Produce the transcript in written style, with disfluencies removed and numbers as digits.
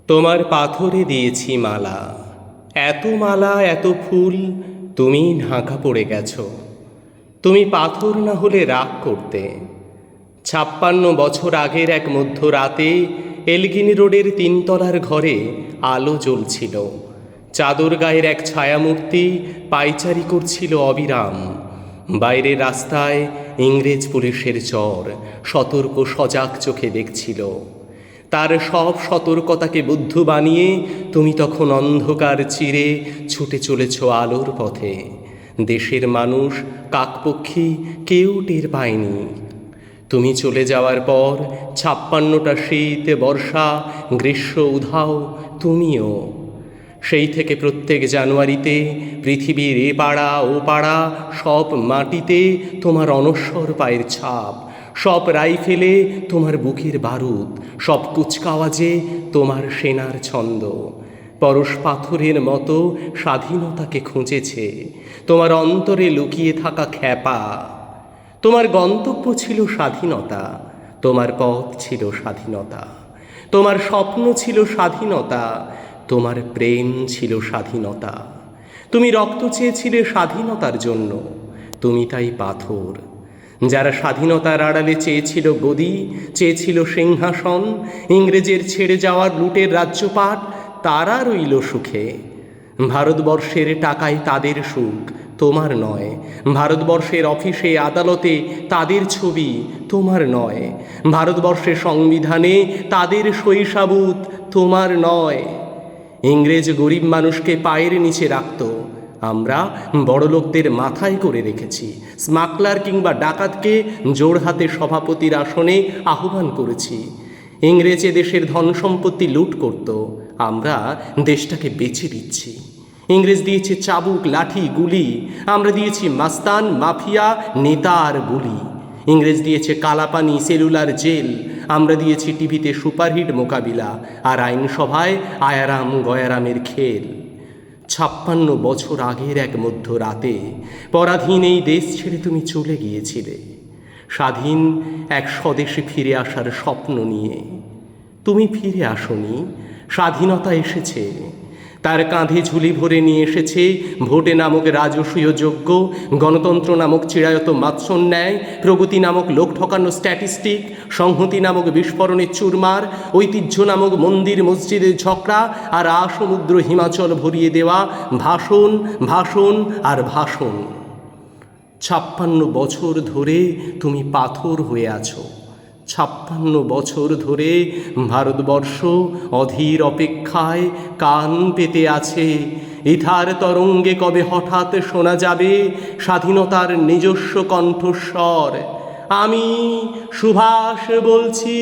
তোমার পাথরে দিয়েছি মালা, এত মালা এত ফুল, তুমি ঢাকা পড়ে গেছো। তুমি পাথর না হলে রাগ করতে। ৫৬ বছর আগের এক মধ্যরাতে এলগিনি রোডের ৩ তলার ঘরে আলো জ্বলছিল। চাদর গায়ের এক ছায়ামূর্তি পায়চারি করছিল অবিরাম। বাইরের রাস্তায় ইংরেজ পুলিশের চর সতর্ক সজাগ চোখে দেখছিল। তার সব সতর্কতাকে বুদ্ধ বানিয়ে তুমি তখন অন্ধকার চিরে ছুটে চলেছ আলোর পথে। দেশের মানুষ কাকপক্ষী কেউ টের পায়নি। তুমি চলে যাওয়ার পর ৫৬টা শীত, বর্ষা, গ্রীষ্ম, উধাও তুমিও। সেই থেকে প্রত্যেক জানুয়ারিতে পৃথিবীর এ পাড়া ও পাড়া সব মাটিতে তোমার অনশ্বর পায়ের ছাপ, সব রাইফেলে তোমার বুকের বারুদ, সব কুচকাওয়াজে তোমার সেনার ছন্দ। পরশ পাথরের মতো স্বাধীনতাকে খুঁজেছে তোমার অন্তরে লুকিয়ে থাকা খ্যাপা। তোমার গন্তব্য ছিল স্বাধীনতা, তোমার পথ ছিল স্বাধীনতা, তোমার স্বপ্ন ছিল স্বাধীনতা, তোমার প্রেম ছিল স্বাধীনতা। তুমি রক্ত চেয়েছিলে স্বাধীনতার জন্য, তুমি তাই পাথর। যারা স্বাধীনতার আড়ালে চেয়েছিল গদি, চেয়েছিল সিংহাসন, ইংরেজের ছেড়ে যাওয়ার লুটের রাজ্যপাট, তারা রইল সুখে। ভারতবর্ষের টাকায় তাদের সুখ, তোমার নয়। ভারতবর্ষের অফিসে আদালতে তাদের ছবি, তোমার নয়। ভারতবর্ষের সংবিধানে তাদের শৈশাবুত, তোমার নয়। ইংরেজ গরিব মানুষকে পায়ের নিচে রাখত, আমরা বড়লোকদের মাথায় করে রেখেছি। স্মাগলার কিংবা ডাকাতকে জোড়হাতে সভাপতির আসনে আহ্বান করেছি। ইংরেজ দেশের ধন সম্পত্তি লুট করত, আমরা দেশটাকে বেচে দিচ্ছি। ইংরেজ দিয়েছে চাবুক, লাঠি, গুলি, আমরা দিয়েছি মাস্তান, মাফিয়া, নেতা আর বুলি। ইংরেজ দিয়েছে কালাপানি, সেলুলার জেল, আমরা দিয়েছি টিভিতে সুপারহিট মোকাবিলা আর আইনসভায় আয়ারাম গয়ারামের খেল। ৫৬ বছর আগের এক মধ্যরাতে পরাধীন এই দেশ ছেড়ে তুমি চলে গিয়েছিলে, স্বাধীন এক স্বদেশে ফিরে আসার স্বপ্ন নিয়ে। তুমি ফিরে আসনি, স্বাধীনতা এসেছে। তার কাঁধে ঝুলি ভরে নিয়ে এসেছে ভোটে নামক রাজসূয় যজ্ঞ, গণতন্ত্র নামক চিরায়ত মাৎসন্যায়, প্রগতি নামক লোক ঠকানো স্ট্যাটিস্টিক, সংহতি নামক বিস্ফোরণের চুরমার, ঐতিহ্য নামক মন্দির মসজিদের ঝগড়া, আর সমুদ্র হিমাচল ভরিয়ে দেওয়া ভাষণ, ভাষণ আর ভাষণ। ৫৬ বছর ধরে তুমি পাথর হয়ে আছো। ৫৬ বছর ধরে ভারতবর্ষ অধীর অপেক্ষায় কান পেতে আছে। ইথার তরঙ্গে কবে হঠাৎ শোনা যাবে স্বাধীনতার নিজস্ব কণ্ঠস্বর। আমি সুভাষ বলছি।